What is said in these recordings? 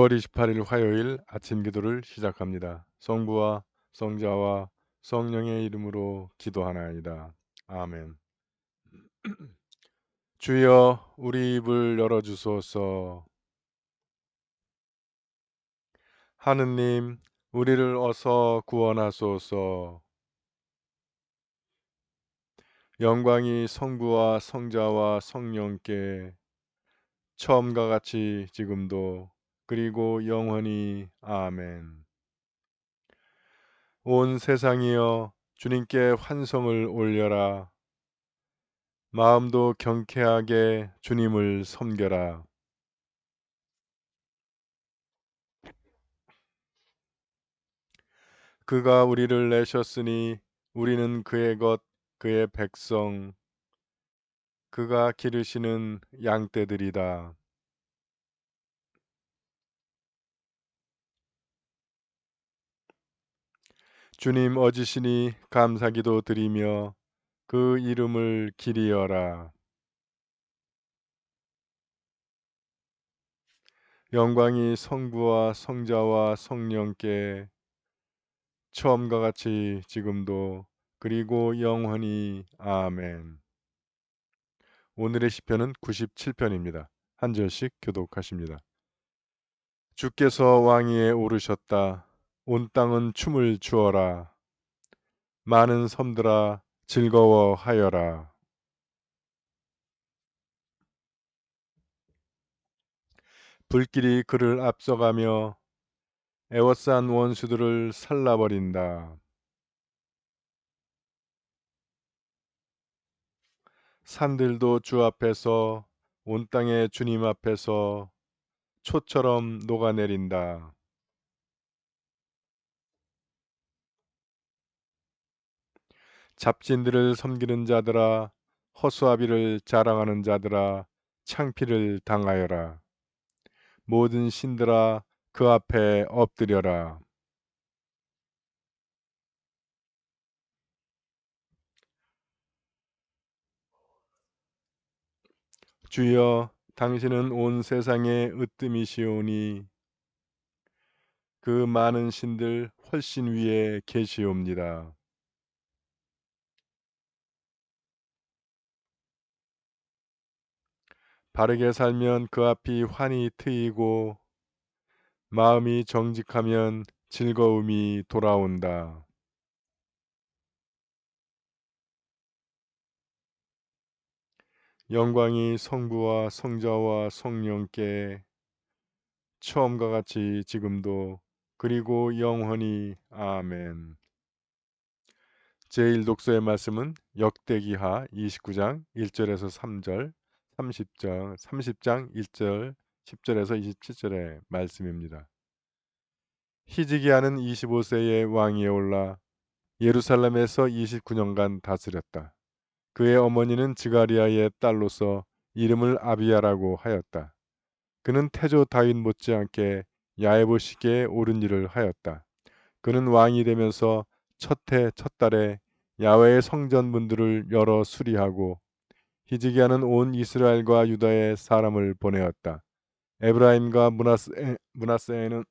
5월 28일 화요일 아침 기도를 시작합니다. 성부와 성자와 성령의 이름으로 기도하나이다. 아멘. 주여 우리 입을 열어주소서. 하느님 우리를 어서 구원하소서. 영광이 성부와 성자와 성령께 처음과 같이 지금도 그리고 영원히 아멘. 온 세상이여 주님께 환성을 올려라. 마음도 경쾌하게 주님을 섬겨라. 그가 우리를 내셨으니 우리는 그의 것, 그의 백성, 그가 기르시는 양떼들이다. 주님 어지시니 감사기도 드리며 그 이름을 기리어라. 영광이 성부와 성자와 성령께 처음과 같이 지금도 그리고 영원히 아멘. 오늘의 시편은 97편입니다. 한 절씩 교독하십니다. 주께서 왕위에 오르셨다. 온 땅은 춤을 추어라. 많은 섬들아 즐거워하여라. 불길이 그를 앞서가며 애워싼 원수들을 살라버린다. 산들도 주 앞에서 온 땅의 주님 앞에서 초처럼 녹아내린다. 잡진들을 섬기는 자들아 허수아비를 자랑하는 자들아 창피를 당하여라. 모든 신들아 그 앞에 엎드려라. 주여 당신은 온 세상의 으뜸이시오니 그 많은 신들 훨씬 위에 계시옵니다. 바르게 살면 그 앞이 환히 트이고 마음이 정직하면 즐거움이 돌아온다. 영광이 성부와 성자와 성령께 처음과 같이 지금도 그리고 영원히 아멘. 제1독서의 말씀은 역대기하 29장 1절에서 3절, 30장 1절, 10절에서 27절의 말씀입니다. 히즈기야는 25세의 왕위에 올라 예루살렘에서 29년간 다스렸다. 그의 어머니는 즈가리아의 딸로서 이름을 아비야라고 하였다. 그는 태조 다윗 못지않게 야에보시기에 옳은 일을 하였다. 그는 왕이 되면서 첫 해 첫 달에 야훼의 성전 문들을 열어 수리하고 히즈기야는 온 이스라엘과 유다의 사람을 보내었다. 에브라임과 므낫세에는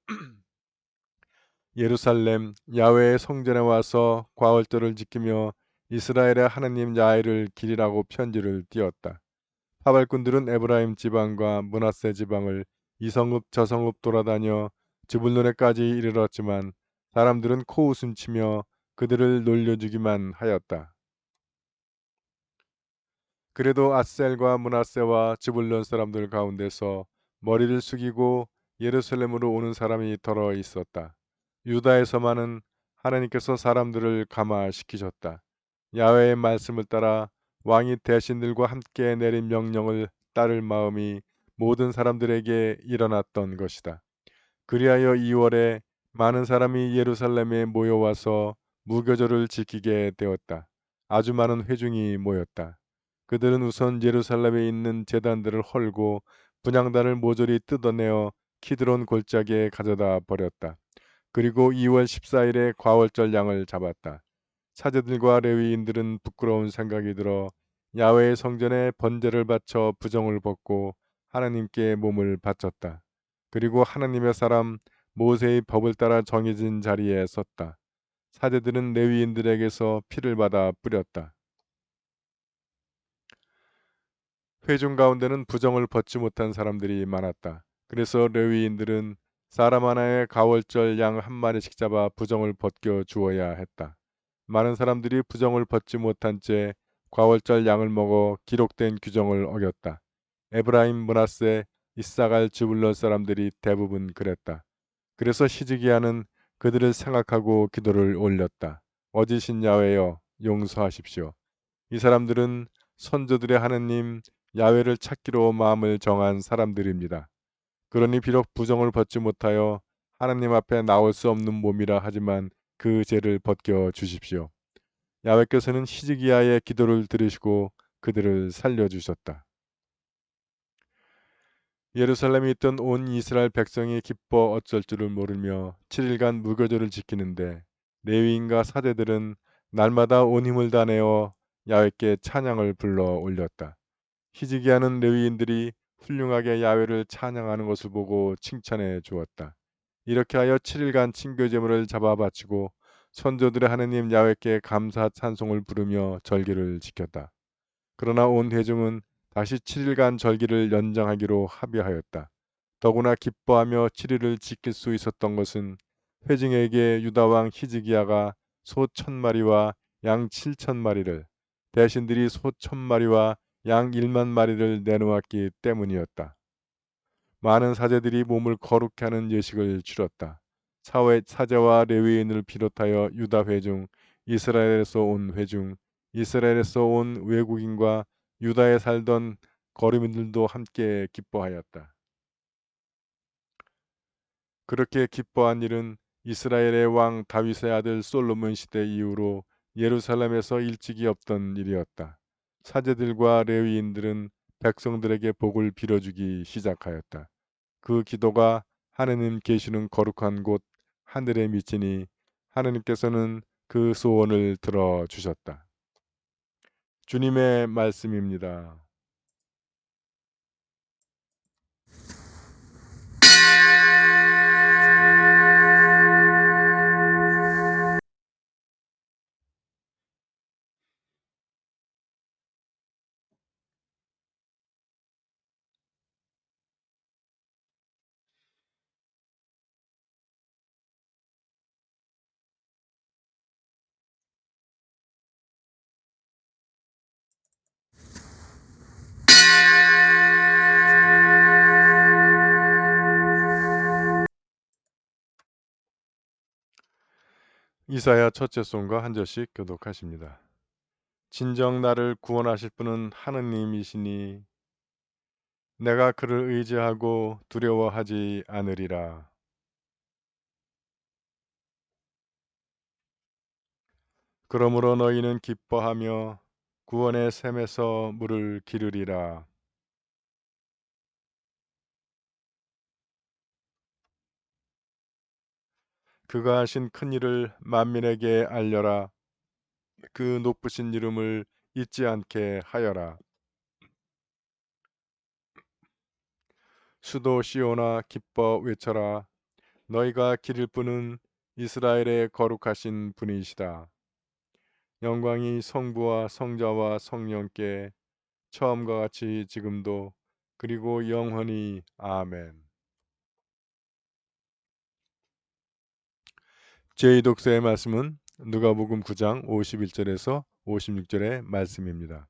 예루살렘 야훼의 성전에 와서 과월절을 지키며 이스라엘의 하나님 야훼를 기리라고 편지를 띄웠다. 하발꾼들은 에브라임 지방과 므낫세 지방을 이성읍 저성읍 돌아다녀 즈불론에까지 이르렀지만 사람들은 코웃음치며 그들을 놀려주기만 하였다. 그래도 아셀과 므낫세와 즈불론 사람들 가운데서 머리를 숙이고 예루살렘으로 오는 사람이 더러 있었다. 유다에서만은 하나님께서 사람들을 감화시키셨다. 야훼의 말씀을 따라 왕이 대신들과 함께 내린 명령을 따를 마음이 모든 사람들에게 일어났던 것이다. 그리하여 2월에 많은 사람이 예루살렘에 모여와서 무교절을 지키게 되었다. 아주 많은 회중이 모였다. 그들은 우선 예루살렘에 있는 제단들을 헐고 분향단을 모조리 뜯어내어 키드론 골짜기에 가져다 버렸다. 그리고 2월 14일에 과월절 양을 잡았다. 사제들과 레위인들은 부끄러운 생각이 들어 야훼의 성전에 번제를 바쳐 부정을 벗고 하나님께 몸을 바쳤다. 그리고 하나님의 사람 모세의 법을 따라 정해진 자리에 섰다. 사제들은 레위인들에게서 피를 받아 뿌렸다. 회중 가운데는 부정을 벗지 못한 사람들이 많았다. 그래서 레위인들은 사람 하나의 가월절 양 한 마리씩 잡아 부정을 벗겨 주어야 했다. 많은 사람들이 부정을 벗지 못한 채 과월절 양을 먹어 기록된 규정을 어겼다. 에브라임, 므낫세, 이사갈, 즈불론 사람들이 대부분 그랬다. 그래서 히즈기야는 그들을 생각하고 기도를 올렸다. 어지신 야훼여 용서하십시오. 이 사람들은 선조들의 하느님 야훼를 찾기로 마음을 정한 사람들입니다. 그러니 비록 부정을 벗지 못하여 하나님 앞에 나올 수 없는 몸이라 하지만 그 죄를 벗겨 주십시오. 야훼께서는 히즈기야의 기도를 들으시고 그들을 살려주셨다. 예루살렘에 있던 온 이스라엘 백성이 기뻐 어쩔 줄을 모르며 7일간 무교절을 지키는데 레위인과 사제들은 날마다 온 힘을 다내어 야훼께 찬양을 불러 올렸다. 히즈기야는 레위인들이 훌륭하게 야훼를 찬양하는 것을 보고 칭찬해 주었다. 이렇게 하여 7일간 친교 제물을 잡아 바치고 선조들의 하느님 야훼께 감사 찬송을 부르며 절기를 지켰다. 그러나 온 회중은 다시 7일간 절기를 연장하기로 합의하였다. 더구나 기뻐하며 7일을 지킬 수 있었던 것은 회중에게 유다 왕 히즈기야가 소 1000마리와 양 7000마리를 대신들이 소 1000마리와 양 1만 마리를 내놓았기 때문이었다. 많은 사제들이 몸을 거룩케 하는 예식을 치렀다. 사제와 레위인을 비롯하여 유다 회중, 이스라엘에서 온 회중, 이스라엘에서 온 외국인과 유다에 살던 거류민들도 함께 기뻐하였다. 그렇게 기뻐한 일은 이스라엘의 왕 다윗의 아들 솔로몬 시대 이후로 예루살렘에서 일찍이 없던 일이었다. 사제들과 레위인들은 백성들에게 복을 빌어주기 시작하였다. 그 기도가 하느님 계시는 거룩한 곳 하늘에 미치니 하느님께서는 그 소원을 들어주셨다. 주님의 말씀입니다. 이사야 첫째 송가 한 절씩 교독하십니다. 진정 나를 구원하실 분은 하느님이시니 내가 그를 의지하고 두려워하지 않으리라. 그러므로 너희는 기뻐하며 구원의 샘에서 물을 기르리라. 그가 하신 큰 일을 만민에게 알려라. 그 높으신 이름을 잊지 않게 하여라. 수도 시온아 기뻐 외쳐라. 너희가 기릴 분은 이스라엘의 거룩하신 분이시다. 영광이 성부와 성자와 성령께 처음과 같이 지금도 그리고 영원히 아멘. 제2독서의 말씀은 누가복음 9장 51절에서 56절의 말씀입니다.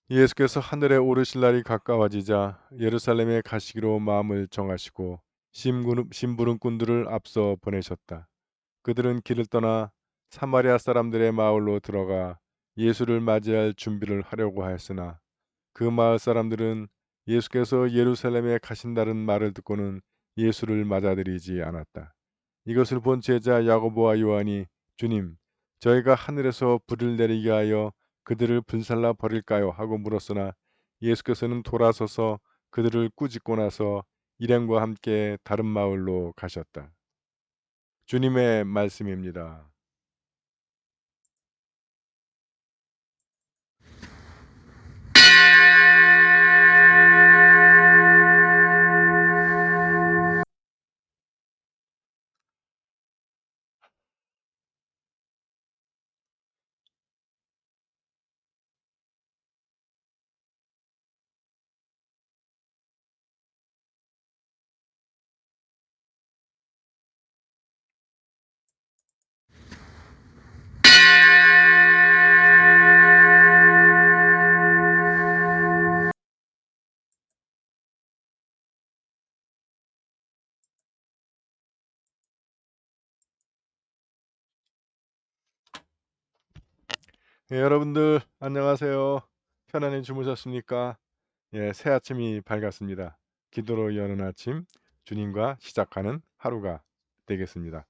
예수께서 하늘에 오르실 날이 가까워지자 예루살렘에 가시기로 마음을 정하시고 심부름꾼들을 앞서 보내셨다. 그들은 길을 떠나 사마리아 사람들의 마을로 들어가 예수를 맞이할 준비를 하려고 하였으나 그 마을 사람들은 예수께서 예루살렘에 가신다는 말을 듣고는 예수를 맞아들이지 않았다. 이것을 본 제자 야고보와 요한이 주님, 저희가 하늘에서 불을 내리게 하여 그들을 불살라 버릴까요? 하고 물었으나 예수께서는 돌아서서 그들을 꾸짖고 나서 일행과 함께 다른 마을로 가셨다. 주님의 말씀입니다. 예, 여러분들 안녕하세요. 편안히 주무셨습니까? 예, 새 아침이 밝았습니다. 기도로 여는 아침, 주님과 시작하는 하루가 되겠습니다.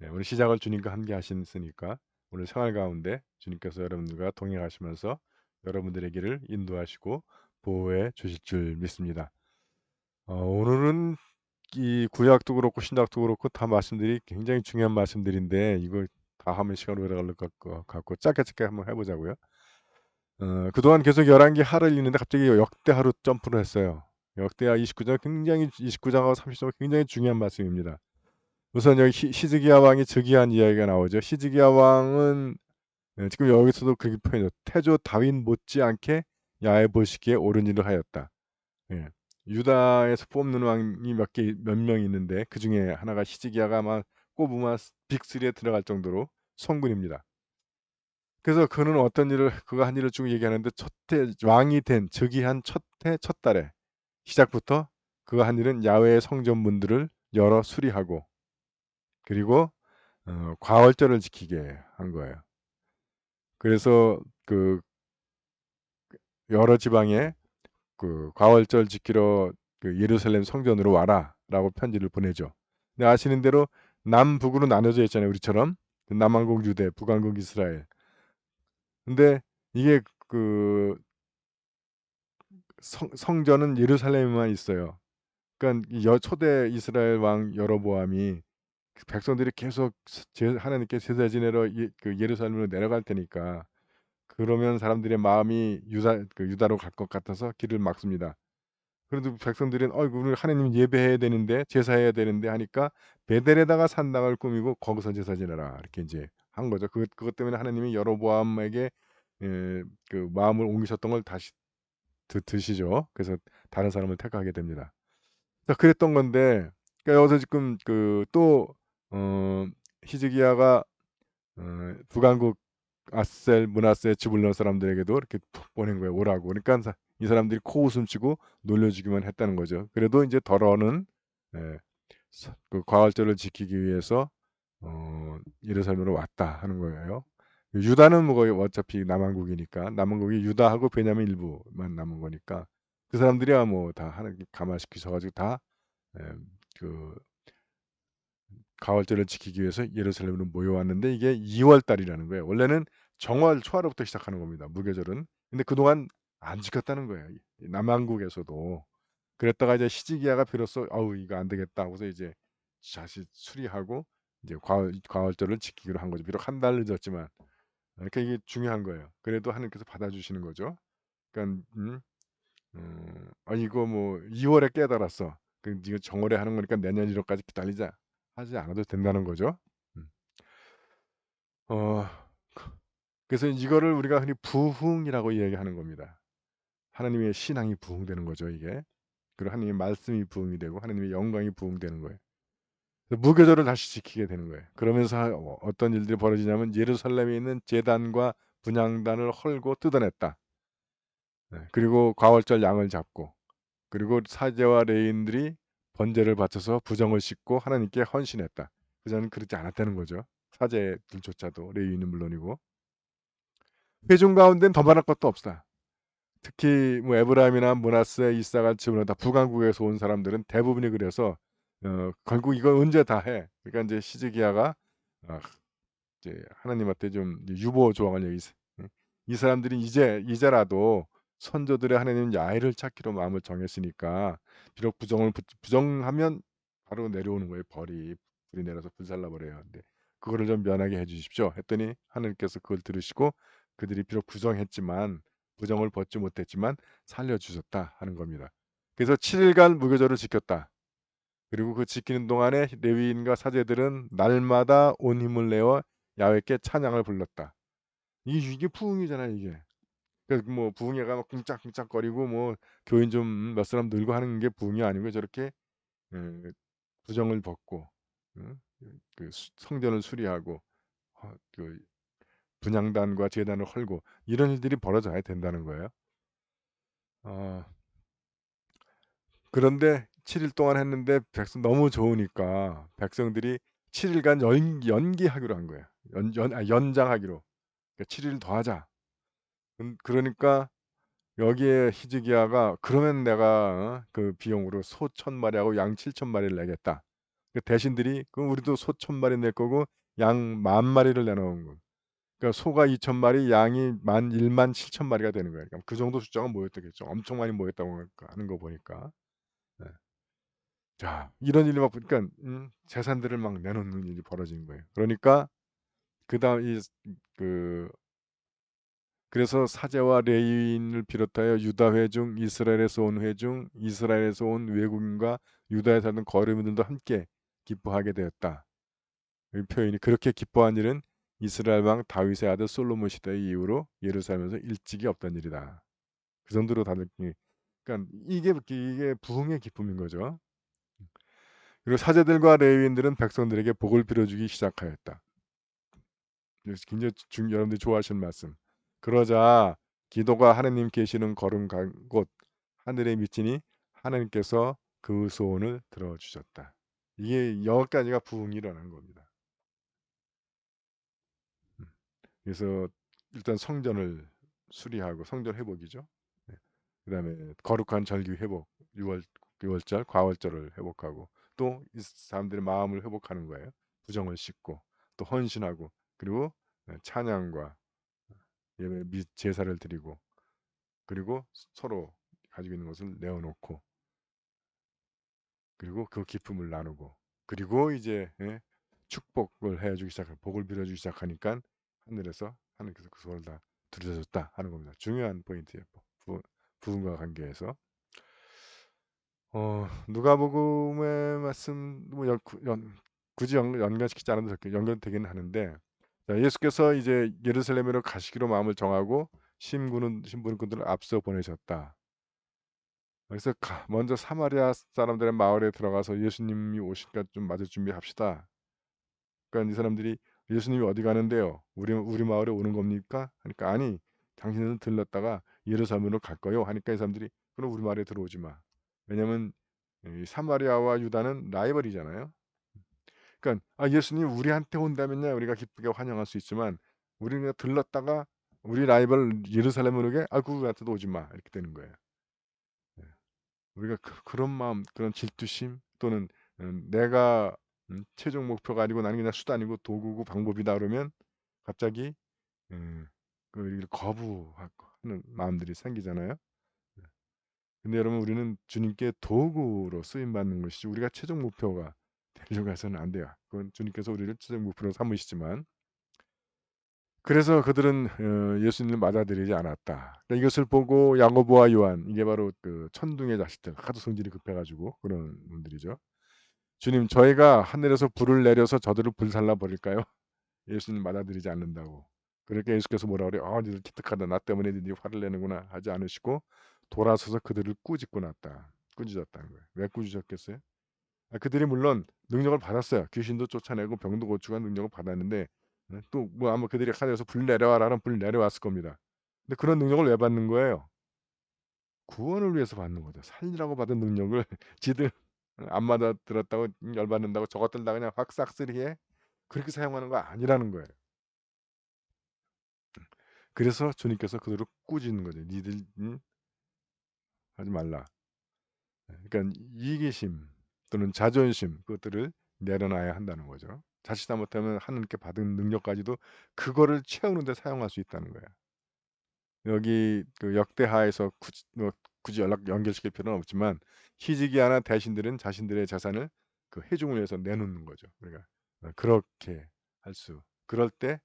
예, 오늘 시작을 주님과 함께 하시니까 오늘 생활 가운데 주님께서 여러분들과 동행하시면서 여러분들의 길을 인도하시고 보호해 주실 줄 믿습니다. 오늘은 이 구약도 그렇고 신약도 그렇고 다 말씀들이 굉장히 중요한 말씀들인데 이걸 다 하면 시간 오래 걸릴 것 같고 짧게 한번 해보자고요. 그동안 계속 11개 하를 읽는데 갑자기 역대하로 점프를 했어요. 역대하 29장 굉장히 29장하고 30장 굉장히 중요한 말씀입니다. 우선 여기 히즈기야 왕이 즉위한 이야기가 나오죠. 히즈기야 왕은 지금 여기서도 그렇게 표현해요. 태조 다윗 못지않게 야해 보시기에 옳은 일을 하였다. 예. 유다에서 뽑는 왕이 몇 명 있는데 그 중에 하나가 히즈기야가 아마 꼽으면 빅3에 들어갈 정도로 성군입니다. 그래서 그는 어떤 일을 그가 한 일을 쭉 얘기하는데 첫해 왕이 된 즉위한 첫해 첫 달에 시작부터 그가 한 일은 야훼의 성전문들을 열어 수리하고 그리고 과월절을 지키게 한 거예요. 그래서 그 여러 지방에 그 과월절 지키러 그 예루살렘 성전으로 와라라고 편지를 보내죠. 근데 아시는 대로 남북으로 나눠져 있잖아요. 우리처럼 남왕국 유대, 북왕국 이스라엘. 근데 이게 그 성전은 예루살렘에만 있어요. 그러니까 초대 이스라엘 왕 여로보암이 백성들이 계속 하나님께 제사 지내러 그 예루살렘으로 내려갈 테니까 그러면 사람들의 마음이 유다로 갈 것 같아서 길을 막습니다. 그래도 백성들은 우리 하나님 예배해야 되는데 제사해야 되는데 하니까 베델에다가 산당을 꾸미고 거기서 제사 지내라 이렇게 이제 한 거죠. 그것 때문에 하나님이 여로보암에게 그 마음을 옮기셨던 걸 다시 드시죠. 그래서 다른 사람을 택하게 됩니다. 그랬던 건데 그러니까 여기서 지금 어, 히즈기야가 북왕국 아셀, 므낫세, 스불론 사람들에게도 이렇게 푹 보낸 거예요. 오라고. 그러니까 이 사람들이 코웃음치고 놀려주기만 했다는 거죠. 그래도 이제 더러는 예, 그 과월절을 지키기 위해서 예루살렘으로 왔다 하는 거예요. 유다는 뭐 거의 어차피 남왕국이니까 남왕국이 유다하고 베냐민 일부만 남은 거니까 그 사람들이야 뭐 다 하나님 감화시키셔가지고 다 그 가을절을 지키기 위해서 예루살렘으로 모여왔는데 이게 2월 달이라는 거예요. 원래는 정월 초하루부터 시작하는 겁니다. 무교절은. 근데 그동안 안 지켰다는 거예요. 남한국에서도. 그랬다가 이제 히지기야가 비로소 아우 이거 안 되겠다 하고서 이제 다시 수리하고 이제 과월절을 지키기로 한 거죠. 비록 한 달 늦었지만 그러니까 이게 중요한 거예요. 그래도 하나님께서 받아주시는 거죠. 그러니까 이거 뭐 2월에 깨달았어. 이거 정월에 하는 거니까 내년 1월까지 기다리자. 하지 않아도 된다는 거죠. 음. 어, 그래서 이거를 우리가 흔히 부흥이라고 이야기하는 겁니다. 하나님의 신앙이 부흥되는 거죠, 이게. 그리고 하나님의 말씀이 부흥이 되고 하나님의 영광이 부흥되는 거예요. 무교절을 다시 지키게 되는 거예요. 그러면서 어떤 일들이 벌어지냐면 예루살렘에 있는 제단과 분향단을 헐고 뜯어냈다. 네, 그리고 과월절 양을 잡고 그리고 사제와 레인들이 번제를 바쳐서 부정을 씻고 하나님께 헌신했다. 그전은 그렇지 않았다는 거죠. 사제들조차도 레위인은 물론이고 회중 가운데는 더 말할 것도 없다. 특히 뭐 에브라임이나 므낫세, 이사가 지금 다 북왕국에서 온 사람들은 대부분이 그래서 결국 이걸 언제 다 해. 그러니까 이제 시즈기야가 어, 이제 하나님한테 좀 유보 조항을 이 사람들이 이제라도 선조들의 하나님 야훼를 찾기로 마음을 정했으니까 비록 부정하면 바로 내려오는 거예요. 불이 내려서 불살라 버려요. 근데 그거를 좀 면하게 해 주십시오 했더니 하나님께서 그걸 들으시고 그들이 비록 부정을 벗지 못했지만 살려 주셨다 하는 겁니다. 그래서 7일간 무교절을 지켰다. 그리고 그 지키는 동안에 레위인과 사제들은 날마다 온 힘을 내어 야훼께 찬양을 불렀다. 이게 부흥이잖아요, 이게. 그러니까 뭐 부흥회 가면 쿵짝쿵짝거리고 뭐 교인 좀 몇 사람 늘고 하는 게 부흥이 아니고 저렇게 에, 부정을 벗고 응? 그 성전을 수리하고 그 분향단과 제단을 헐고 이런 일들이 벌어져야 된다는 거예요. 어, 그런데 7일 동안 했는데 너무 좋으니까 백성들이 7일간 연기하기로 한 거예요. 연장하기로. 그러니까 7일 더 하자. 그러니까 여기에 히즈기야가 "그러면 내가 그 비용으로 소 1,000마리하고 양 7,000마리를 내겠다." 그 대신들이 "그럼 우리도 소 1,000마리 낼 거고 양 10,000마리를 내놓은 거." 그러니까 소가 2,000마리, 양이 17,000마리가 되는 거예요. 그러니까 그 정도 숫자가 모였다겠죠. 엄청 많이 모였다고 하는 거 보니까. 네. 자, 이런 일이 막 보니까 재산들을 막 내놓는 일이 벌어지는 거예요. 그러니까 그다음 그 그래서 사제와 레위인을 비롯하여 유다 회중, 이스라엘에서 온 회중, 이스라엘에서 온 외국인과 유다에 사는 거류민들도 함께 기뻐하게 되었다. 이 표현이 그렇게 기뻐한 일은 이스라엘 왕 다윗의 아들 솔로몬 시대 이후로 예루살렘에서 일찍이 없던 일이다. 그 정도로 다들 그러니까 이게 부흥의 기쁨인 거죠. 그리고 사제들과 레위인들은 백성들에게 복을 빌어주기 시작하였다. 굉장히 여러분들이 좋아하시는 말씀. 그러자 기도가 하느님 계시는 걸음 간 곳 하늘에 미치니 하나님께서 그 소원을 들어주셨다. 이게 여기까지가 부흥이 일어난 겁니다. 그래서 일단 성전을 수리하고 성전 회복이죠. 네. 그다음에 거룩한 절기 회복, 6월절, 과월절을 회복하고 또 이 사람들의 마음을 회복하는 거예요. 부정을 씻고 또 헌신하고 그리고 찬양과 예배 및 제사를 드리고 그리고 서로 가지고 있는 것을 내어놓고 그리고 그 기쁨을 나누고 그리고 이제 축복을 해주기 시작하고 복을 빌어주기 시작하니까 하늘께서 그 소원을 다 들으셨다 하는 겁니다. 중요한 포인트예요. 부흥과 관계에서 누가복음의 말씀 뭐 굳이 연관시키지 않아도 연결되기는 하는데 자, 예수께서 이제 예루살렘으로 가시기로 마음을 정하고 신분들을 앞서 보내셨다. 그래서 먼저 사마리아 사람들의 마을에 들어가서 예수님이 오실까 좀 맞을 준비합시다. 그러니까 이 사람들이 예수님이 어디 가는데요? 우리 마을에 오는 겁니까? 하니까 아니 당신들은 들렀다가 예루살렘으로 갈 거요. 하니까 이 사람들이 그럼 우리 마을에 들어오지 마. 왜냐면 이 사마리아와 유다는 라이벌이잖아요. 그러니까 예수님 우리한테 온다면야 우리가 기쁘게 환영할 수 있지만 우리가 들렀다가 우리 라이벌 예루살렘으로 오게 우리한테도 오지 마 이렇게 되는 거예요. 예. 우리가 그런 마음, 그런 질투심 또는 내가 최종 목표가 아니고 나는 그냥 수단이고 도구고 방법이다 그러면 갑자기 그 거부하는 마음들이 생기잖아요. 네. 근데 여러분 우리는 주님께 도구로 쓰임 받는 것이지 우리가 최종 목표가 되려고 해서는 안 돼요. 그건 주님께서 우리를 최종 목표로 삼으시지만 그래서 그들은 예수님을 맞아들이지 않았다. 그러니까 이것을 보고 야고보와 요한 이게 바로 그 천둥의 자식들 하도 성질이 급해가지고 그런 분들이죠. 주님 저희가 하늘에서 불을 내려서 저들을 불살라 버릴까요? 예수님 맞아들이지 않는다고. 그러니까 예수께서 뭐라 그래요? 니들 기특하다. 나 때문에 니들이 화를 내는구나 하지 않으시고 돌아서서 그들을 꾸짖고 났다. 꾸짖었다는 거예요. 왜 꾸짖었겠어요? 그들이 물론 능력을 받았어요. 귀신도 쫓아내고 병도 고치고 하는 능력을 받았는데 또 뭐 아마 그들이 하늘에서 불 내려와라면 불 내려왔을 겁니다. 근데 그런 능력을 왜 받는 거예요? 구원을 위해서 받는 거죠. 살리라고 받은 능력을 지들 안 맞아 들었다고 열받는다고 저것들 다 그냥 확 싹쓸이해 그렇게 사용하는 거 아니라는 거예요. 그래서 주님께서 그들을 꾸짖는 거죠. 니들 하지 말라. 그러니까 이기심 또는 자존심 그것들을 내려놔야 한다는 거죠. 자칫 잘못하면 하나님께 받은 능력까지도 그거를 채우는 데 사용할 수 있다는 거예요. 여기 그 역대하에서 굳이 연결시킬 필요는 없지만 히즈기야나 대신들은 자신들의 재산을 그 회중을 위해서 내놓는 거죠. 그러니까 그렇게 그럴 때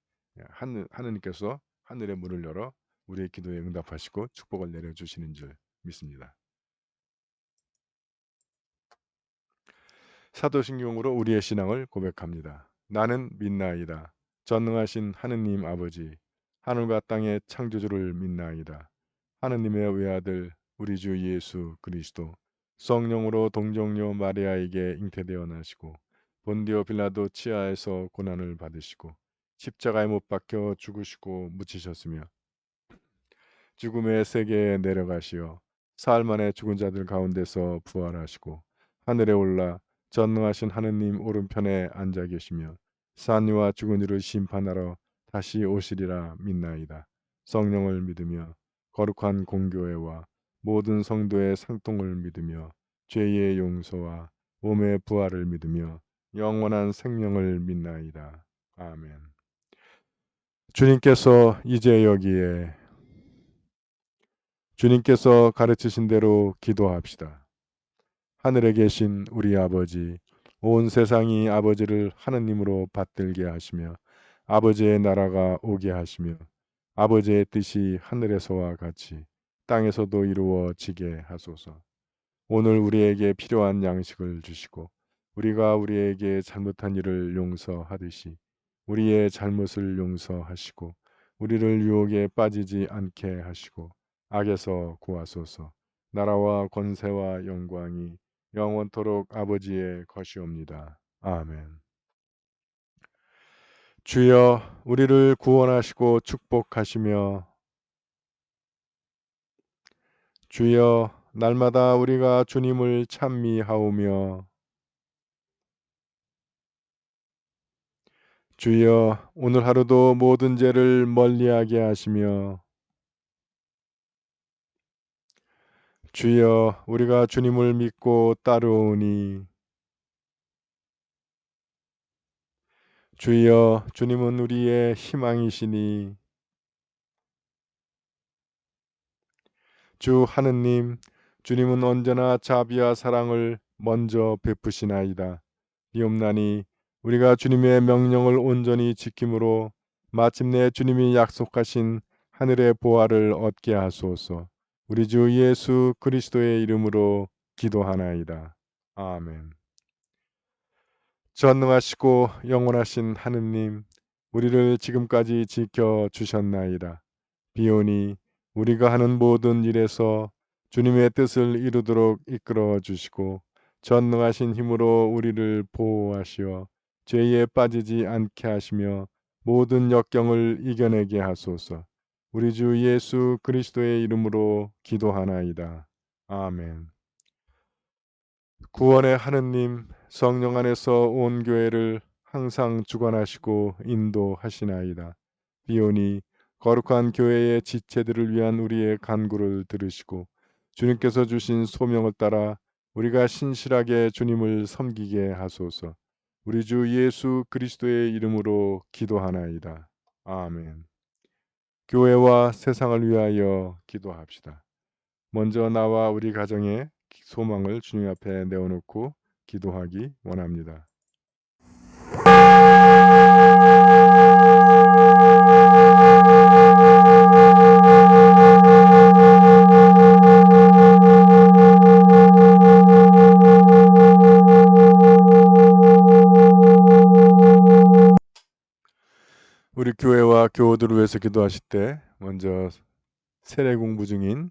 하느님께서 하늘의 문을 열어 우리의 기도에 응답하시고 축복을 내려주시는 줄 믿습니다. 사도신경으로 우리의 신앙을 고백합니다. 나는 믿나이다. 전능하신 하느님 아버지, 하늘과 땅의 창조주를 믿나이다. 하느님의 외아들 우리 주 예수 그리스도 성령으로 동정녀 마리아에게 잉태되어 나시고 본디오 빌라도 치하에서 고난을 받으시고 십자가에 못 박혀 죽으시고 묻히셨으며 죽음의 세계에 내려가시어 사흘 만에 죽은 자들 가운데서 부활하시고 하늘에 올라 전능하신 하느님 오른편에 앉아 계시며 산 이와 죽은 이를 심판하러 다시 오시리라 믿나이다. 성령을 믿으며 거룩한 공교회와 모든 성도의 상통을 믿으며 죄의 용서와 몸의 부활을 믿으며 영원한 생명을 믿나이다. 아멘. 주님께서 이제 여기에 주님께서 가르치신 대로 기도합시다. 하늘에 계신 우리 아버지, 온 세상이 아버지를 하느님으로 받들게 하시며 아버지의 나라가 오게 하시며 아버지의 뜻이 하늘에서와 같이 땅에서도 이루어지게 하소서. 오늘 우리에게 필요한 양식을 주시고 우리가 우리에게 잘못한 일을 용서하듯이 우리의 잘못을 용서하시고 우리를 유혹에 빠지지 않게 하시고 악에서 구하소서. 나라와 권세와 영광이 영원토록 아버지의 것이옵니다. 아멘. 주여 우리를 구원하시고 축복하시며 주여 날마다 우리가 주님을 찬미하오며 주여 오늘 하루도 모든 죄를 멀리하게 하시며 주여 우리가 주님을 믿고 따르오니 주여 주님은 우리의 희망이시니 주 하느님 주님은 언제나 자비와 사랑을 먼저 베푸시나이다. 이옵나니 우리가 주님의 명령을 온전히 지킴으로 마침내 주님이 약속하신 하늘의 보화를 얻게 하소서. 우리 주 예수 그리스도의 이름으로 기도하나이다. 아멘. 전능하시고 영원하신 하느님, 우리를 지금까지 지켜주셨나이다. 비오니 우리가 하는 모든 일에서 주님의 뜻을 이루도록 이끌어 주시고 전능하신 힘으로 우리를 보호하시어 죄에 빠지지 않게 하시며 모든 역경을 이겨내게 하소서. 우리 주 예수 그리스도의 이름으로 기도하나이다. 아멘. 구원의 하느님 성령 안에서 온 교회를 항상 주관하시고 인도하시나이다. 비오니 거룩한 교회의 지체들을 위한 우리의 간구를 들으시고 주님께서 주신 소명을 따라 우리가 신실하게 주님을 섬기게 하소서. 우리 주 예수 그리스도의 이름으로 기도하나이다. 아멘. 교회와 세상을 위하여 기도합시다. 먼저 나와 우리 가정의 소망을 주님 앞에 내어놓고 기도하기 원합니다. 우리 교회와 교우들을 위해서 기도하실 때 먼저 세례 공부 중인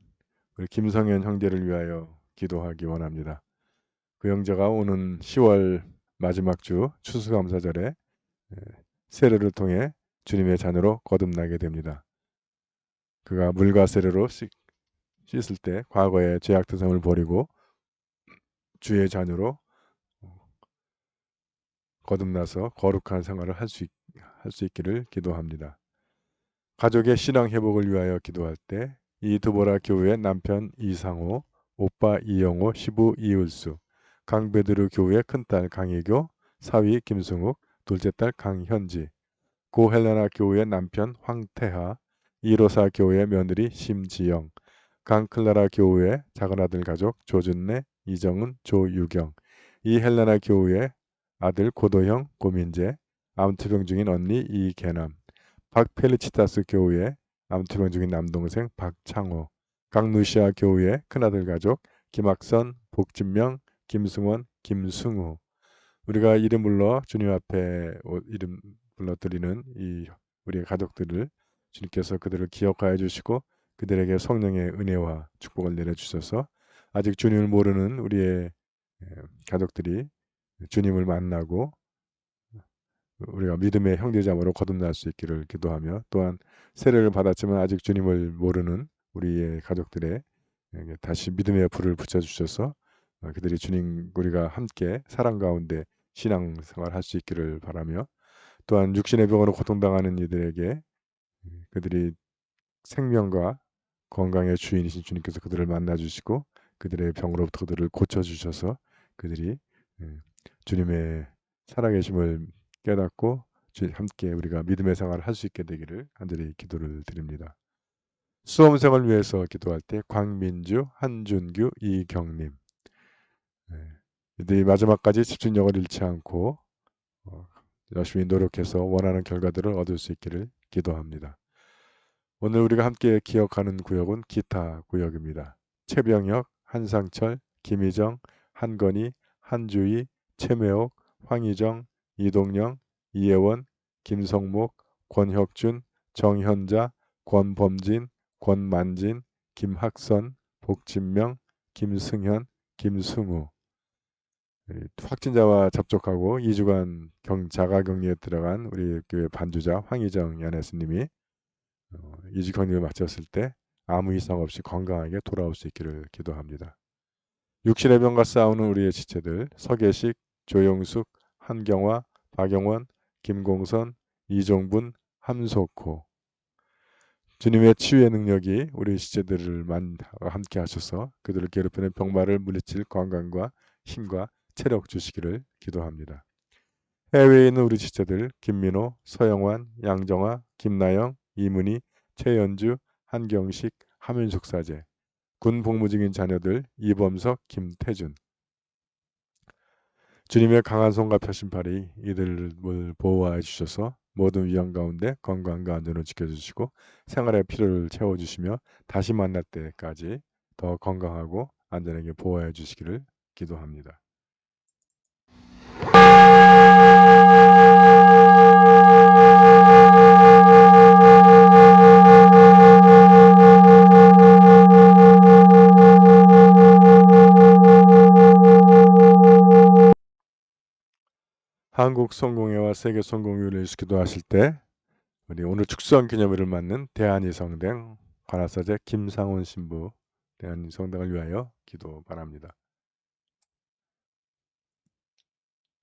우리 김성현 형제를 위하여 기도하기 원합니다. 그 형제가 오는 10월 마지막 주 추수감사절에 세례를 통해 주님의 자녀로 거듭나게 됩니다. 그가 물과 세례로 씻을 때 과거의 죄악 특성을 버리고 주의 자녀로 거듭나서 거룩한 생활을 할 수 있기를 기도합니다. 가족의 신앙 회복을 위하여 기도할 때 이드보라 교우의 남편 이상호, 오빠 이영호, 시부 이을수, 강베드르 교우의 큰딸 강혜교, 사위 김승욱, 둘째 딸 강현지, 고헬라나 교우의 남편 황태하, 이로사 교우의 며느리 심지영, 강클라라 교우의 작은아들 가족 조준래, 이정은, 조유경, 이헬라나 교우의 아들 고도형, 고민재, 암투병 중인 언니 이계남, 박펠리치타스 교우의 암투병 중인 남동생 박창호, 강루시아 교우의 큰아들 가족 김학선, 복진명, 김승원, 김승우. 우리가 이름 불러 주님 앞에 이름 불러드리는 이 우리의 가족들을 주님께서 그들을 기억하여 주시고 그들에게 성령의 은혜와 축복을 내려주셔서 아직 주님을 모르는 우리의 가족들이 주님을 만나고 우리가 믿음의 형제자매로 거듭날 수 있기를 기도하며 또한 세례를 받았지만 아직 주님을 모르는 우리의 가족들의 다시 믿음의 불을 붙여주셔서 그들이 주님 우리가 함께 사랑 가운데 신앙생활 할 수 있기를 바라며 또한 육신의 병으로 고통당하는 이들에게 그들이 생명과 건강의 주인이신 주님께서 그들을 만나주시고 그들의 병으로부터 그들을 고쳐주셔서 그들이 주님의 살아계심을 깨닫고 함께 우리가 믿음의 생활을 할 수 있게 되기를 간절히 기도를 드립니다. 수험생을 위해서 기도할 때 광민주, 한준규, 이경님 이들이 마지막까지 집중력을 잃지 않고 열심히 노력해서 원하는 결과들을 얻을 수 있기를 기도합니다. 오늘 우리가 함께 기억하는 구역은 기타 구역입니다. 최병혁, 한상철, 김희정, 한건희, 한주희, 최매옥, 황희정, 이동영, 이혜원, 김성목, 권혁준, 정현자, 권범진, 권만진, 김학선, 복진명, 김승현, 김승우 확진자와 접촉하고 2주간 자가격리에 들어간 우리 교회 반주자 황희정 연애스님이 2주 격리를 마쳤을 때 아무 이상 없이 건강하게 돌아올 수 있기를 기도합니다. 육신의 병과 싸우는 우리의 지체들 서계식, 조영숙, 한경화, 박영원, 김공선, 이종분, 함석호 주님의 치유의 능력이 우리 지체들을 함께 하셔서 그들을 괴롭히는 병마를 물리칠 건강과 힘과 체력 주시기를 기도합니다. 해외에 있는 우리 지체들 김민호, 서영환, 양정아, 김나영, 이문희, 최연주, 한경식, 하민숙 사제 군 복무 중인 자녀들 이범석, 김태준 주님의 강한 손과 펴신 팔이 이들을 보호하여 주셔서 모든 위험 가운데 건강과 안전을 지켜주시고 생활의 필요를 채워주시며 다시 만날 때까지 더 건강하고 안전하게 보호해 주시기를 기도합니다. 한국 성공회와 세계 성공회를 기도하실 때 우리 오늘 축성 기념일을 맞는 대한이성당 관할사제 김상훈 신부 대한이성당을 위하여 기도 바랍니다.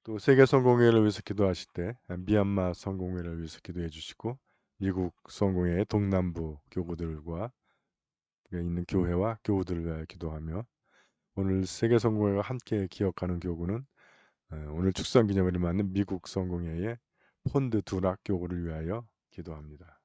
또 세계 성공회를 위해서 기도하실 때 미얀마 성공회를 위해서 기도해 주시고 미국 성공회 동남부 교구들과 있는 교회와 교우들을 위하여 기도하며 오늘 세계 성공회가 함께 기억하는 교구는 오늘 축성 기념일을 맞는 미국 성공회의 폰드 두락 교구를 위하여 기도합니다.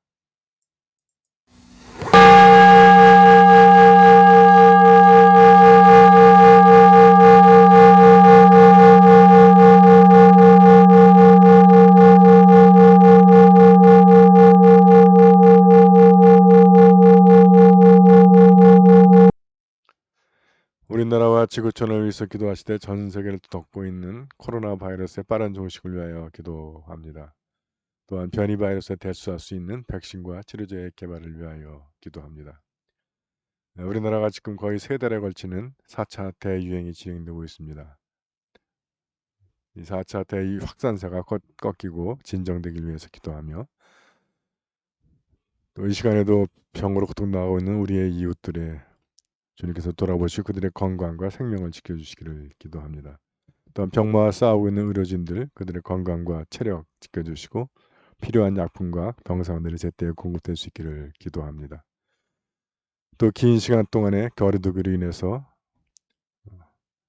우리나라와 지구촌을 위해서 기도하시되 전 세계를 덮고 있는 코로나 바이러스의 빠른 종식을 위하여 기도합니다. 또한 변이 바이러스에 대처할 수 있는 백신과 치료제의 개발을 위하여 기도합니다. 우리나라가 지금 거의 3달에 걸치는 4차 대유행이 진행되고 있습니다. 이 4차 대유 확산세가 꺾이고 진정되길 위해서 기도하며 또 이 시간에도 병으로 고통당하고 있는 우리의 이웃들의 주님께서 돌아보시고 그들의 건강과 생명을 지켜주시기를 기도합니다. 또한 병마와 싸우고 있는 의료진들 그들의 건강과 체력 지켜주시고 필요한 약품과 병상들이 제때에 공급될 수 있기를 기도합니다. 또 긴 시간 동안의 거리두기로 인해서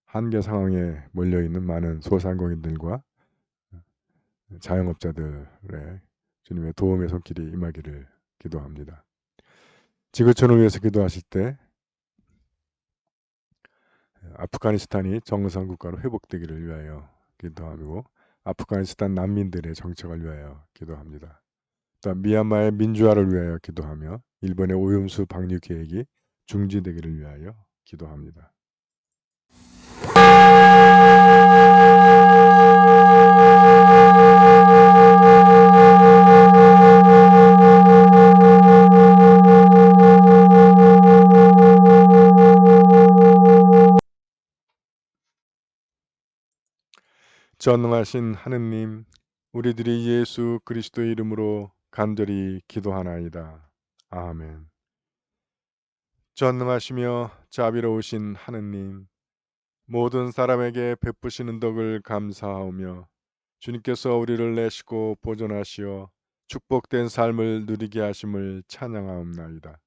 한계 상황에 몰려있는 많은 소상공인들과 자영업자들의 주님의 도움의 손길이 임하기를 기도합니다. 지구촌을 위해서 기도하실 때 아프가니스탄이 정상국가로 회복되기를 위하여 기도하고 아프가니스탄 난민들의 정착을 위하여 기도합니다. 또한 미얀마의 민주화를 위하여 기도하며 일본의 오염수 방류 계획이 중지되기를 위하여 기도합니다. 전능하신 하느님, 우리들이 예수 그리스도의 이름으로 간절히 기도하나이다. 아멘. 전능하시며 자비로우신 하느님, 모든 사람에게 베푸시는 덕을 감사하오며 주님께서 우리를 내시고 보존하시어 축복된 삶을 누리게 하심을 찬양하옵나이다.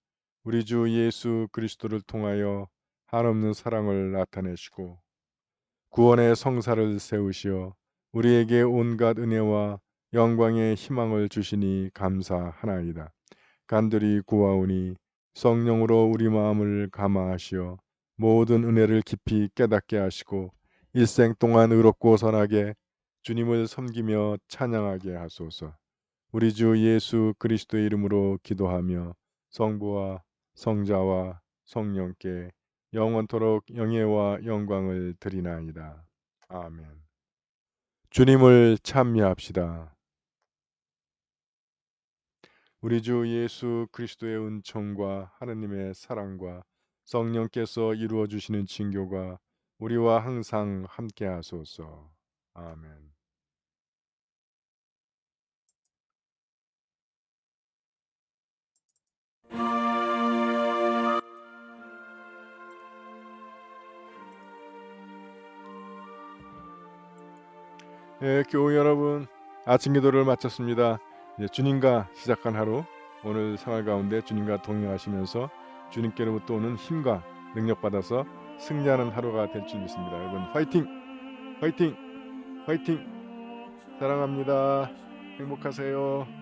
우리 주 예수 그리스도를 통하여 한없는 사랑을 나타내시고 구원의 성사를 세우시어 우리에게 온갖 은혜와 영광의 희망을 주시니 감사하나이다. 간절히 구하오니 성령으로 우리 마음을 감화하시어 모든 은혜를 깊이 깨닫게 하시고 일생 동안 의롭고 선하게 주님을 섬기며 찬양하게 하소서. 우리 주 예수 그리스도의 이름으로 기도하며 성부와 성자와 성령께 영원토록 영예와 영광을 드리나이다. 아멘. 주님을 찬미합시다. 우리 주 예수 그리스도의 은총과 하느님의 사랑과 성령께서 이루어 주시는 징교가 우리와 항상 함께 하소서. 아멘. 교우 여러분, 아침 기도를 마쳤습니다. 이제 주님과 시작한 하루, 오늘 생활 가운데 주님과 동행하시면서 주님께로부터 오는 힘과 능력 받아서 승리하는 하루가 될 줄 믿습니다. 여러분 화이팅! 화이팅! 화이팅! 사랑합니다. 행복하세요.